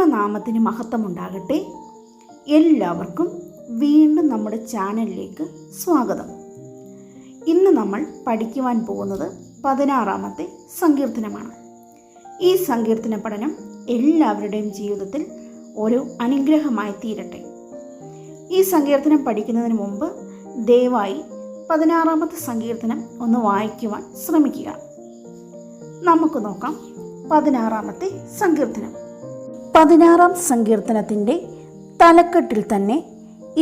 ദൈവനാമത്തിന് മഹത്വമുണ്ടാകട്ടെ. എല്ലാവർക്കും വീണ്ടും നമ്മുടെ ചാനലിലേക്ക് സ്വാഗതം. ഇന്ന് നമ്മൾ പഠിക്കുവാൻ പോകുന്നത് 16-ാമത്തെ സങ്കീർത്തനമാണ്. ഈ സങ്കീർത്തന പഠനം എല്ലാവരുടെയും ജീവിതത്തിൽ ഒരു അനുഗ്രഹമായി തീരട്ടെ. ഈ സങ്കീർത്തനം പഠിക്കുന്നതിന് മുമ്പ് ദയവായി 16-ാമത്തെ സങ്കീർത്തനം ഒന്ന് വായിക്കുവാൻ ശ്രമിക്കുക. നമുക്ക് നോക്കാം 16-ാമത്തെ സങ്കീർത്തനം. 16-ാം സങ്കീർത്തനത്തിൻ്റെ തലക്കെട്ടിൽ തന്നെ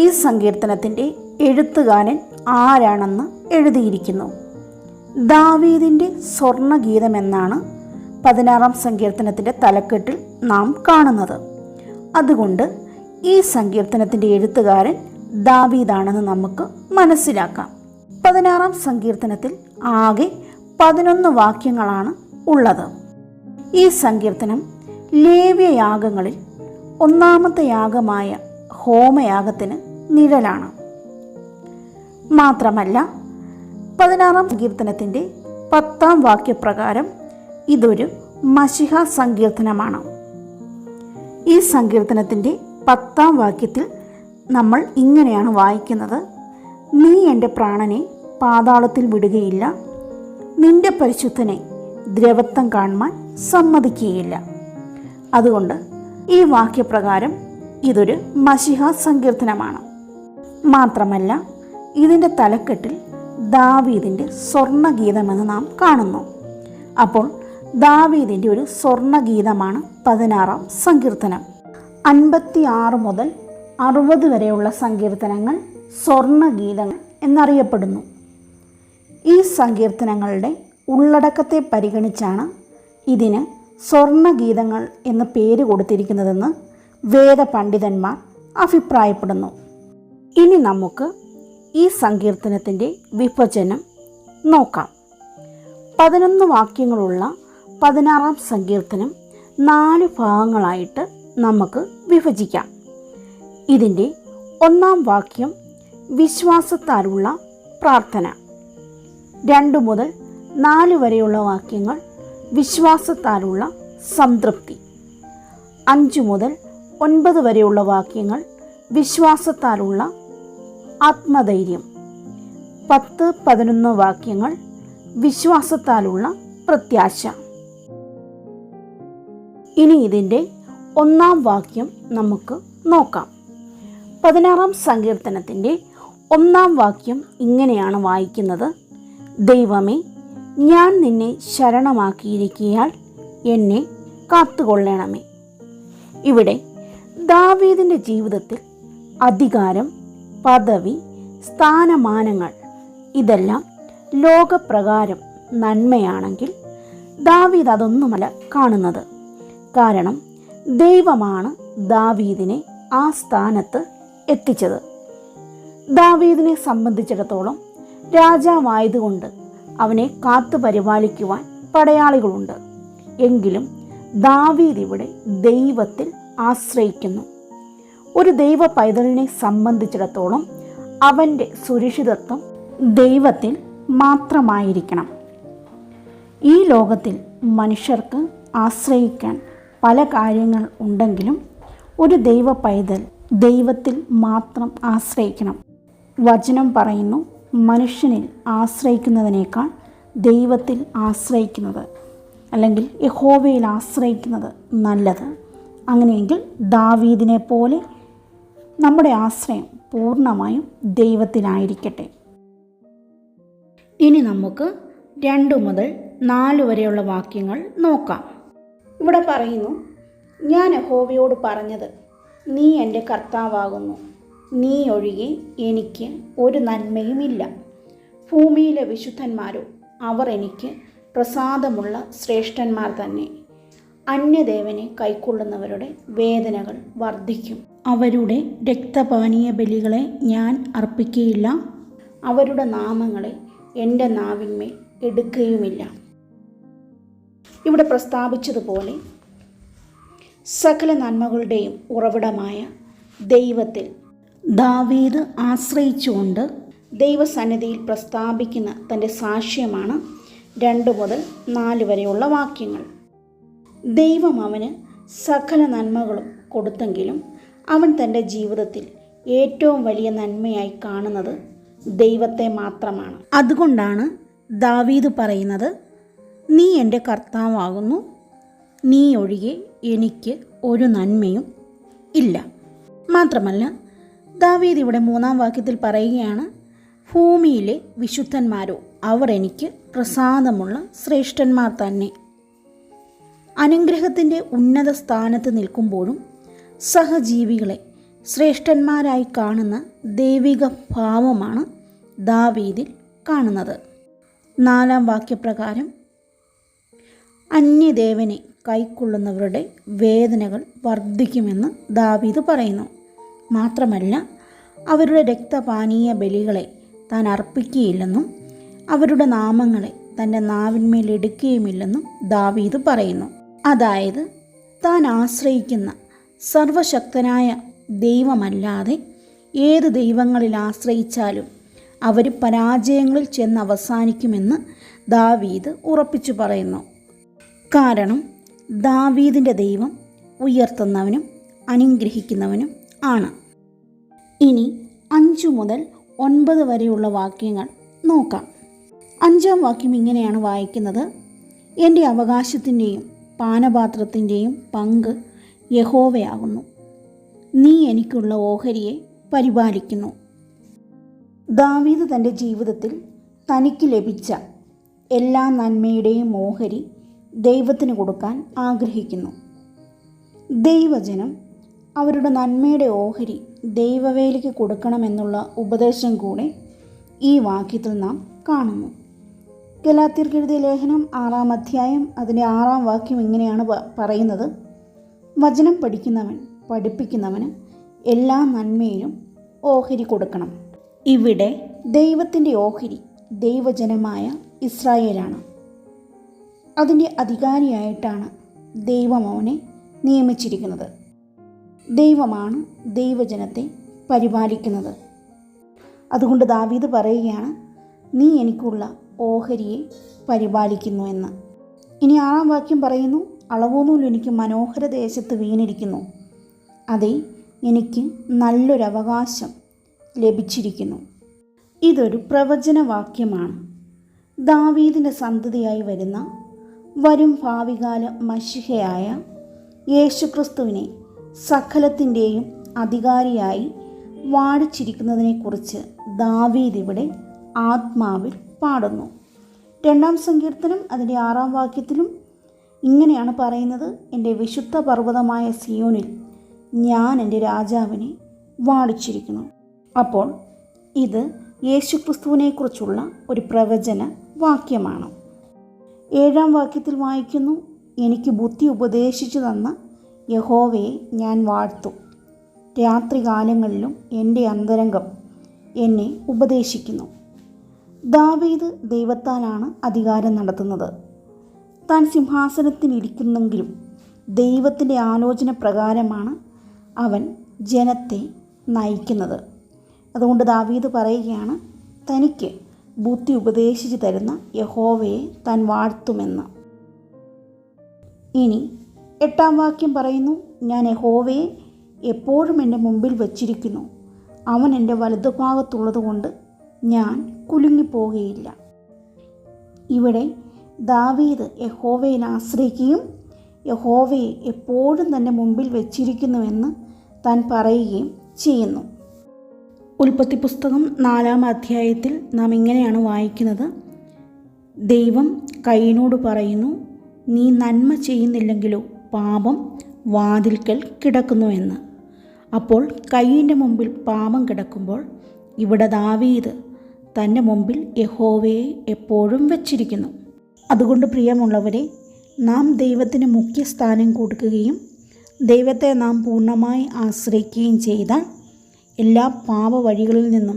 ഈ സങ്കീർത്തനത്തിൻ്റെ എഴുത്തുകാരൻ ആരാണെന്ന് എഴുതിയിരിക്കുന്നു. ദാവീദിൻ്റെ സ്വർണ്ണഗീതം എന്നാണ് 16-ാം സങ്കീർത്തനത്തിൻ്റെ തലക്കെട്ടിൽ നാം കാണുന്നത്. അതുകൊണ്ട് ഈ സങ്കീർത്തനത്തിൻ്റെ എഴുത്തുകാരൻ ദാവീദാണെന്ന് നമുക്ക് മനസ്സിലാക്കാം. 16-ാം സങ്കീർത്തനത്തിൽ ആകെ 11 വാക്യങ്ങളാണ് ഉള്ളത്. ഈ സങ്കീർത്തനം ലേവ്യയാഗങ്ങളിൽ 1-ാമത്തെ യാഗമായ ഹോമയാഗത്തിന് നിഴലാണ്. മാത്രമല്ല 16-ാം സങ്കീർത്തനത്തിൻ്റെ 10-ാം വാക്യപ്രകാരം ഇതൊരു മശിഹ സങ്കീർത്തനമാണ്. ഈ സങ്കീർത്തനത്തിൻ്റെ 10-ാം വാക്യത്തിൽ നമ്മൾ ഇങ്ങനെയാണ് വായിക്കുന്നത്: നീ എൻ്റെ പ്രാണനെ പാതാളത്തിൽ വിടുകയില്ല, നിന്റെ പരിശുദ്ധനെ ദ്രവത്വം കാണുവാൻ സമ്മതിക്കുകയില്ല. അതുകൊണ്ട് ഈ വാക്യപ്രകാരം ഇതൊരു മശിഹ സങ്കീർത്തനമാണ്. മാത്രമല്ല ഇതിൻ്റെ തലക്കെട്ടിൽ ദാവീദിൻ്റെ സ്വർണ്ണഗീതമെന്ന് നാം കാണുന്നു. അപ്പോൾ ദാവീദിൻ്റെ ഒരു സ്വർണ്ണഗീതമാണ് 16-ാം സങ്കീർത്തനം. 56 മുതൽ 60 വരെയുള്ള സങ്കീർത്തനങ്ങൾ സ്വർണ്ണഗീതങ്ങൾ എന്നറിയപ്പെടുന്നു. ഈ സങ്കീർത്തനങ്ങളുടെ ഉള്ളടക്കത്തെ പരിഗണിച്ചാണ് ഇതിന് സ്വർണ്ണഗീതങ്ങൾ എന്ന് പേര് കൊടുത്തിരിക്കുന്നതെന്ന് വേദപണ്ഡിതന്മാർ അഭിപ്രായപ്പെടുന്നു. ഇനി നമുക്ക് ഈ സങ്കീർത്തനത്തിൻ്റെ വിഭജനം നോക്കാം. 11 വാക്യങ്ങളുള്ള 16-ാം സങ്കീർത്തനം 4 ഭാഗങ്ങളായിട്ട് നമുക്ക് വിഭജിക്കാം. ഇതിൻ്റെ 1-ാം വാക്യം വിശ്വാസത്താലുള്ള പ്രാർത്ഥന, 2 മുതൽ 4 വരെയുള്ള വാക്യങ്ങൾ വിശ്വാസത്താലുള്ള സംതൃപ്തി, 5 മുതൽ 9 വരെയുള്ള വാക്യങ്ങൾ വിശ്വാസത്താലുള്ള ആത്മധൈര്യം, 10, 11 വാക്യങ്ങൾ വിശ്വാസത്താലുള്ള പ്രത്യാശ. ഇനി ഇതിൻ്റെ 1-ാം വാക്യം നമുക്ക് നോക്കാം. 16-ാം സങ്കീർത്തനത്തിൻ്റെ 1-ാം വാക്യം ഇങ്ങനെയാണ് വായിക്കുന്നത്: ദൈവമേ, ഞാൻ നിന്നെ ശരണമാക്കിയിരിക്കയാൽ എന്നെ കാത്തുകൊള്ളണമേ. ഇവിടെ ദാവീദിൻ്റെ ജീവിതത്തിൽ അധികാരം, പദവി, സ്ഥാനമാനങ്ങൾ ഇതെല്ലാം ലോകപ്രകാരം നന്മയാണെങ്കിൽ ദാവീദ് അതൊന്നുമല്ല കാണുന്നത്. കാരണം ദൈവമാണ് ദാവീദിനെ ആ സ്ഥാനത്ത് എത്തിച്ചത്. ദാവീദിനെ സംബന്ധിച്ചിടത്തോളം രാജാവായതുകൊണ്ട് അവനെ കാത്തു പരിപാലിക്കുവാൻ പടയാളികളുണ്ട്. എങ്കിലും ദാവീദ് ഇവിടെ ദൈവത്തിൽ ആശ്രയിക്കുന്നു. ഒരു ദൈവ പൈതലിനെ സംബന്ധിച്ചിടത്തോളം അവൻ്റെ സുരക്ഷിതത്വം ദൈവത്തിൽ മാത്രമായിരിക്കണം. ഈ ലോകത്തിൽ മനുഷ്യർക്ക് ആശ്രയിക്കാൻ പല കാര്യങ്ങൾ ഉണ്ടെങ്കിലും ഒരു ദൈവ പൈതൽ ദൈവത്തിൽ മാത്രം ആശ്രയിക്കണം. വചനം പറയുന്നു, മനുഷ്യനിൽ ആശ്രയിക്കുന്നതിനേക്കാൾ ദൈവത്തിൽ ആശ്രയിക്കുന്നത് അല്ലെങ്കിൽ യഹോവയിൽ ആശ്രയിക്കുന്നത് നല്ലത്. അങ്ങനെയെങ്കിൽ ദാവീദിനെ പോലെ നമ്മുടെ ആശ്രയം പൂർണ്ണമായും ദൈവത്തിലായിരിക്കട്ടെ. ഇനി നമുക്ക് 2 മുതൽ 4 വരെയുള്ള വാക്യങ്ങൾ നോക്കാം. ഇവിടെ പറയുന്നു: ഞാൻ യഹോവയോട് പറഞ്ഞത്, നീ എൻ്റെ കർത്താവാകുന്നു, നീ ഒഴികെ എനിക്ക് ഒരു നന്മയുമില്ല. ഭൂമിയിലെ വിശുദ്ധന്മാരോ, അവർ എനിക്ക് പ്രസാദമുള്ള ശ്രേഷ്ഠന്മാർ തന്നെ. അന്യദേവനെ കൈക്കൊള്ളുന്നവരുടെ വേദനകൾ വർദ്ധിക്കും. അവരുടെ രക്തപാനീയ ബലികളെ ഞാൻ അർപ്പിക്കുകയില്ല, അവരുടെ നാമങ്ങളെ എൻ്റെ നാവിന്മേൽ എടുക്കുകയുമില്ല. ഇവിടെ പ്രസ്താവിച്ചതുപോലെ സകല നന്മകളുടെയും ഉറവിടമായ ദൈവത്തിൽ ദാവീദ് ആശ്രയിച്ചുകൊണ്ട് ദൈവസന്നിധിയിൽ പ്രസ്താവിക്കുന്ന തൻ്റെ സാക്ഷ്യമാണ് 2 മുതൽ 4 വരെയുള്ള വാക്യങ്ങൾ. ദൈവം അവന് സകല നന്മകളും കൊടുത്തെങ്കിലും അവൻ തൻ്റെ ജീവിതത്തിൽ ഏറ്റവും വലിയ നന്മയായി കാണുന്നത് ദൈവത്തെ മാത്രമാണ്. അതുകൊണ്ടാണ് ദാവീദ് പറയുന്നത്, നീ എൻ്റെ കർത്താവാകുന്നു, നീ ഒഴികെ എനിക്ക് ഒരു നന്മയും ഇല്ല. മാത്രമല്ല ദാവീദ് ഇവിടെ 3-ാം വാക്യത്തിൽ പറയുകയാണ്, ഭൂമിയിലെ വിശുദ്ധന്മാരോ അവർ എനിക്ക് പ്രസാദമുള്ള ശ്രേഷ്ഠന്മാർ തന്നെ. അനുഗ്രഹത്തിൻ്റെ ഉന്നത സ്ഥാനത്ത് നിൽക്കുമ്പോഴും സഹജീവികളെ ശ്രേഷ്ഠന്മാരായി കാണുന്ന ദൈവിക ഭാവമാണ് ദാവീദിൽ കാണുന്നത്. 4-ാം വാക്യപ്രകാരം അന്യദേവനെ കൈക്കൊള്ളുന്നവരുടെ വേദനകൾ വർദ്ധിക്കുമെന്ന് ദാവീദ് പറയുന്നു. മാത്രമല്ല അവരുടെ രക്തപാനീയ ബലികളെ താൻ അർപ്പിക്കുകയില്ലെന്നും അവരുടെ നാമങ്ങളെ തൻ്റെ നാവിന്മേൽ എടുക്കുകയുമില്ലെന്നും ദാവീദ് പറയുന്നു. അതായത് താൻ ആശ്രയിക്കുന്ന സർവശക്തനായ ദൈവമല്ലാതെ ഏത് ദൈവങ്ങളിൽ ആശ്രയിച്ചാലും അവർ പരാജയങ്ങളിൽ ചെന്ന് അവസാനിക്കുമെന്ന് ദാവീദ് ഉറപ്പിച്ചു പറയുന്നു. കാരണം ദാവീദിൻ്റെ ദൈവം ഉയർത്തുന്നവനും അനുഗ്രഹിക്കുന്നവനും ആണ്. ഇനി 5 മുതൽ 9 വരെയുള്ള വാക്യങ്ങൾ നോക്കാം. 5-ാം വാക്യം ഇങ്ങനെയാണ് വായിക്കുന്നത്, എൻ്റെ അവകാശത്തിൻ്റെയും പാനപാത്രത്തിൻ്റെയും പങ്ക് യഹോവയാകുന്നു, നീ എനിക്കുള്ള ഓഹരിയെ പരിപാലിക്കുന്നു. ദാവീദ് തൻ്റെ ജീവിതത്തിൽ തനിക്ക് ലഭിച്ച എല്ലാ നന്മയുടെയും ഓഹരി ദൈവത്തിന് കൊടുക്കാൻ ആഗ്രഹിക്കുന്നു. ദൈവജനം അവരുടെ നന്മയുടെ ഓഹരി ദൈവവേലയ്ക്ക് കൊടുക്കണമെന്നുള്ള ഉപദേശം കൂടെ ഈ വാക്യത്തിൽ നാം കാണുന്നു. ഗലാത്യർക്ക് എഴുതിയ ലേഖനം 6-ാം അധ്യായം അതിൻ്റെ 6-ാം വാക്യം ഇങ്ങനെയാണ് പറയുന്നത്, വചനം പഠിപ്പിക്കുന്നവന് എല്ലാ നന്മയിലും ഓഹരി കൊടുക്കണം. ഇവിടെ ദൈവത്തിൻ്റെ ഓഹരി ദൈവജനമായ ഇസ്രായേലാണ്. അതിൻ്റെ അധികാരിയായിട്ടാണ് ദൈവം അവനെ നിയമിച്ചിരിക്കുന്നത്. ദൈവമാണ് ദൈവജനത്തെ പരിപാലിക്കുന്നത്. അതുകൊണ്ട് ദാവീദ് പറയുകയാണ്, നീ എനിക്കുള്ള ഓഹരിയെ പരിപാലിക്കുന്നു എന്ന്. ഇനി 6-ാം വാക്യം പറയുന്നു, അളവുനൂൽ എനിക്ക് മനോഹര ദേശത്ത് വീണിരിക്കുന്നു, അതെ എനിക്ക് നല്ലൊരവകാശം ലഭിച്ചിരിക്കുന്നു. ഇതൊരു പ്രവചനവാക്യമാണ്. ദാവീദിൻ്റെ സന്തതിയായി വരുന്ന വരും ഭാവികാല മശിഹയായ യേശുക്രിസ്തുവിനെ സകലത്തിൻ്റെയും അധികാരിയായി വാഴിച്ചിരിക്കുന്നതിനെക്കുറിച്ച് ദാവീദ് ഇവിടെ ആത്മാവിൽ പാടുന്നു. 2-ാം സങ്കീർത്തനം അതിൻ്റെ 6-ാം വാക്യത്തിലും ഇങ്ങനെയാണ് പറയുന്നത്, എൻ്റെ വിശുദ്ധ പർവ്വതമായ സിയോനിൽ ഞാൻ എൻ്റെ രാജാവിനെ വാഴിച്ചിരിക്കുന്നു. അപ്പോൾ ഇത് യേശുക്രിസ്തുവിനെക്കുറിച്ചുള്ള ഒരു പ്രവചന വാക്യമാണ്. 7-ാം വാക്യത്തിൽ വായിക്കുന്നു, എനിക്ക് ബുദ്ധി ഉപദേശിച്ചു തന്ന യഹോവയെ ഞാൻ വാഴ്ത്തും, രാത്രികാലങ്ങളിലും എൻ്റെ അന്തരംഗം എന്നെ ഉപദേശിക്കുന്നു. ദാവീദ് ദൈവത്താലാണ് അധികാരം നടത്തുന്നത്. താൻ സിംഹാസനത്തിലിരിക്കുന്നെങ്കിലും ദൈവത്തിൻ്റെ ആലോചന പ്രകാരമാണ് അവൻ ജനത്തെ നയിക്കുന്നത്. അതുകൊണ്ട് ദാവീദ് പറയുകയാണ്, തനിക്ക് ബുദ്ധി ഉപദേശിച്ചു തരുന്ന യഹോവയെ താൻ വാഴ്ത്തുമെന്ന്. ഇനി 8-ാം വാക്യം പറയുന്നു, ഞാൻ യഹോവയെ എപ്പോഴും എൻ്റെ മുമ്പിൽ വച്ചിരിക്കുന്നു, അവൻ എൻ്റെ വലതുഭാഗത്തുള്ളത് കൊണ്ട് ഞാൻ കുലുങ്ങിപ്പോകുകയില്ല. ഇവിടെ ദാവീദ് യഹോവയിൽ ആശ്രയിക്കുകയും യഹോവയെ എപ്പോഴും തൻ്റെ മുമ്പിൽ വച്ചിരിക്കുന്നുവെന്ന് താൻ പറയുകയും ചെയ്യുന്നു. ഉൽപ്പത്തി പുസ്തകം 4-ാം അധ്യായത്തിൽ നാം ഇങ്ങനെയാണ് വായിക്കുന്നത്, ദൈവം കയീനോട് പറയുന്നു, നീ നന്മ ചെയ്യുന്നില്ലെങ്കിലോ പാപം വാതിൽക്കൽ കിടക്കുന്നുവെന്ന്. അപ്പോൾ കയീൻ്റെ മുമ്പിൽ പാപം കിടക്കുമ്പോൾ ഇവിടെ ദാവീദ് തൻ്റെ മുമ്പിൽ യഹോവയെ എപ്പോഴും വച്ചിരിക്കുന്നു. അതുകൊണ്ട് പ്രിയമുള്ളവരെ, നാം ദൈവത്തിന് മുഖ്യസ്ഥാനം കൊടുക്കുകയും ദൈവത്തെ നാം പൂർണ്ണമായി ആശ്രയിക്കുകയും ചെയ്താൽ എല്ലാ പാപ വഴികളിൽ നിന്നും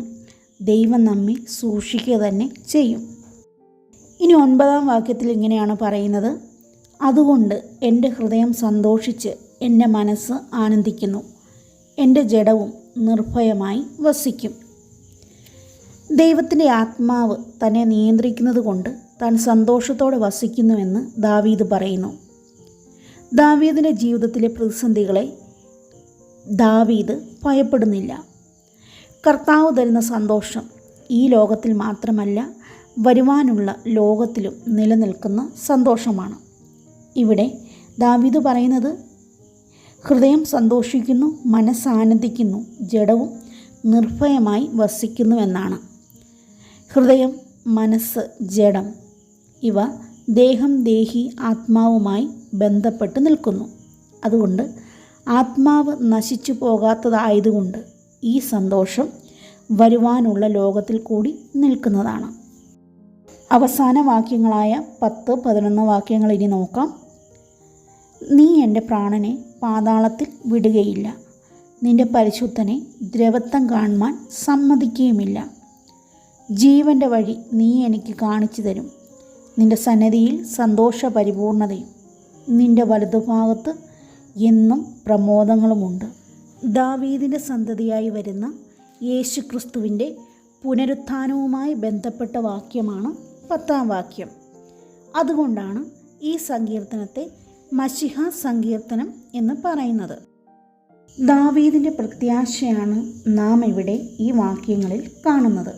ദൈവം നമ്മെ സൂക്ഷിക്കുക തന്നെ ചെയ്യും. ഇനി 9-ാം വാക്യത്തിൽ ഇങ്ങനെയാണ് പറയുന്നത്, അതുകൊണ്ട് എൻ്റെ ഹൃദയം സന്തോഷിച്ച് എൻ്റെ മനസ്സ് ആനന്ദിക്കുന്നു, എൻ്റെ ജഡവും നിർഭയമായി വസിക്കും. ദൈവത്തിൻ്റെ ആത്മാവ് തന്നെ നിയന്ത്രിക്കുന്നത് കൊണ്ട് താൻ സന്തോഷത്തോടെ വസിക്കുന്നുവെന്ന് ദാവീദ് പറയുന്നു. ദാവീദിൻ്റെ ജീവിതത്തിലെ പ്രതിസന്ധികളെ ദാവീദ് ഭയപ്പെടുന്നില്ല. കർത്താവ് തരുന്ന സന്തോഷം ഈ ലോകത്തിൽ മാത്രമല്ല, വരുവാനുള്ള ലോകത്തിലും നിലനിൽക്കുന്ന സന്തോഷമാണ്. ഇവിടെ ദാവീദ് പറയുന്നത്, ഹൃദയം സന്തോഷിക്കുന്നു, മനസ്സാനന്ദിക്കുന്നു, ജഡവും നിർഭയമായി വസിക്കുന്നു എന്നാണ്. ഹൃദയം, മനസ്സ്, ജഡം ഇവ ദേഹം, ദേഹി, ആത്മാവുമായി ബന്ധപ്പെട്ട് നിൽക്കുന്നു. അതുകൊണ്ട് ആത്മാവ് നശിച്ചു പോകാത്തതായതുകൊണ്ട് ഈ സന്തോഷം വരുവാനുള്ള ലോകത്തിൽ കൂടി നിൽക്കുന്നതാണ്. അവസാന വാക്യങ്ങളായ 10, 11 വാക്യങ്ങൾ ഇനി നോക്കാം. നീ എൻ്റെ പ്രാണനെ പാതാളത്തിൽ വിടുകയില്ല, നിൻ്റെ പരിശുദ്ധനെ ദ്രവത്വം കാണുവാൻ സമ്മതിക്കുകയുമില്ല. ജീവൻ്റെ വഴി നീ എനിക്ക് കാണിച്ചു തരും, നിൻ്റെ സന്നിധിയിൽ സന്തോഷപരിപൂർണതയും നിൻ്റെ വലതുഭാഗത്ത് എന്നും പ്രമോദങ്ങളുമുണ്ട്. ദാവീദിൻ്റെ സന്തതിയായി വരുന്ന യേശുക്രിസ്തുവിൻ്റെ പുനരുത്ഥാനവുമായി ബന്ധപ്പെട്ട വാക്യമാണ് 10-ാം വാക്യം. അതുകൊണ്ടാണ് ഈ സങ്കീർത്തനത്തെ മശിഹ സങ്കീർത്തനം എന്ന് പറയുന്നത്. ദാവീദിൻ്റെ പ്രത്യാശയാണ് നാം ഇവിടെ ഈ വാക്യങ്ങളിൽ കാണുന്നത്.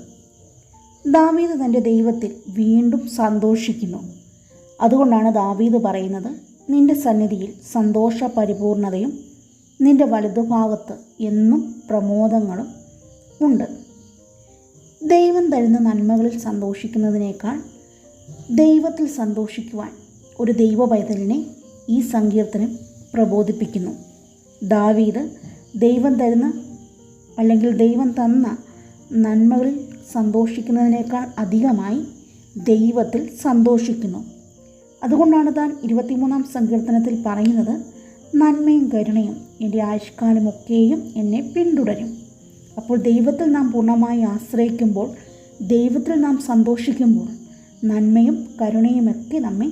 ദാവീദ് തൻ്റെ ദൈവത്തിൽ വീണ്ടും സന്തോഷിക്കുന്നു. അതുകൊണ്ടാണ് ദാവീദ് പറയുന്നത്, നിൻ്റെ സന്നിധിയിൽ സന്തോഷ പരിപൂർണതയും നിൻ്റെ വലതുഭാഗത്ത് എന്നും പ്രമോദങ്ങളും ഉണ്ട്. ദൈവം തരുന്ന നന്മകളിൽ സന്തോഷിക്കുന്നതിനേക്കാൾ ദൈവത്തിൽ സന്തോഷിക്കുവാൻ ഒരു ദൈവ പൈതലിനെ ഈ സങ്കീർത്തനം പ്രബോധിപ്പിക്കുന്നു. ദാവീദ് ദൈവം തരുന്ന അല്ലെങ്കിൽ ദൈവം തന്ന നന്മകളിൽ സന്തോഷിക്കുന്നതിനേക്കാൾ അധികമായി ദൈവത്തിൽ സന്തോഷിക്കുന്നു. അതുകൊണ്ടാണ് താൻ 23-ാം സങ്കീർത്തനത്തിൽ പറയുന്നത്, നന്മയും കരുണയും എൻ്റെ ആയുഷ്കാലമൊക്കെയും എന്നെ പിന്തുടരും. അപ്പോൾ ദൈവത്തിൽ നാം പൂർണ്ണമായി ആശ്രയിക്കുമ്പോൾ, ദൈവത്തിൽ നാം സന്തോഷിക്കുമ്പോൾ നന്മയും കരുണയുമൊക്കെ നമ്മെ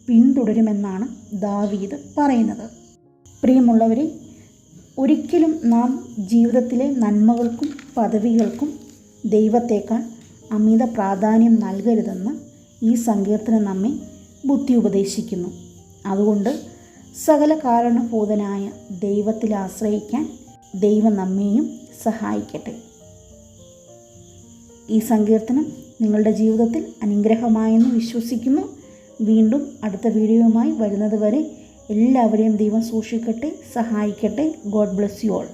പിന്തുടരുമെന്നാണ് ദാവീദ് പറയുന്നത്. പ്രിയമുള്ളവരെ, ഒരിക്കലും നാം ജീവിതത്തിലെ നന്മകൾക്കും പദവികൾക്കും ദൈവത്തേക്കാൾ അമിത പ്രാധാന്യം നൽകരുതെന്ന് ഈ സങ്കീർത്തനം നമ്മെ ബുദ്ധി ഉപദേശിക്കുന്നു. അതുകൊണ്ട് സകല കാരണഭൂതനായ ദൈവത്തിൽ ആശ്രയിക്കാൻ ദൈവം നമ്മെയും സഹായിക്കട്ടെ. ഈ സങ്കീർത്തനം നിങ്ങളുടെ ജീവിതത്തിൽ അനുഗ്രഹമായെന്ന് വിശ്വസിക്കുന്നു. വീണ്ടും അടുത്ത വീഡിയോയുമായി വരുന്നത് വരെ എല്ലാവരെയും ദൈവം സൂക്ഷിക്കട്ടെ, സഹായിക്കട്ടെ. God bless you all.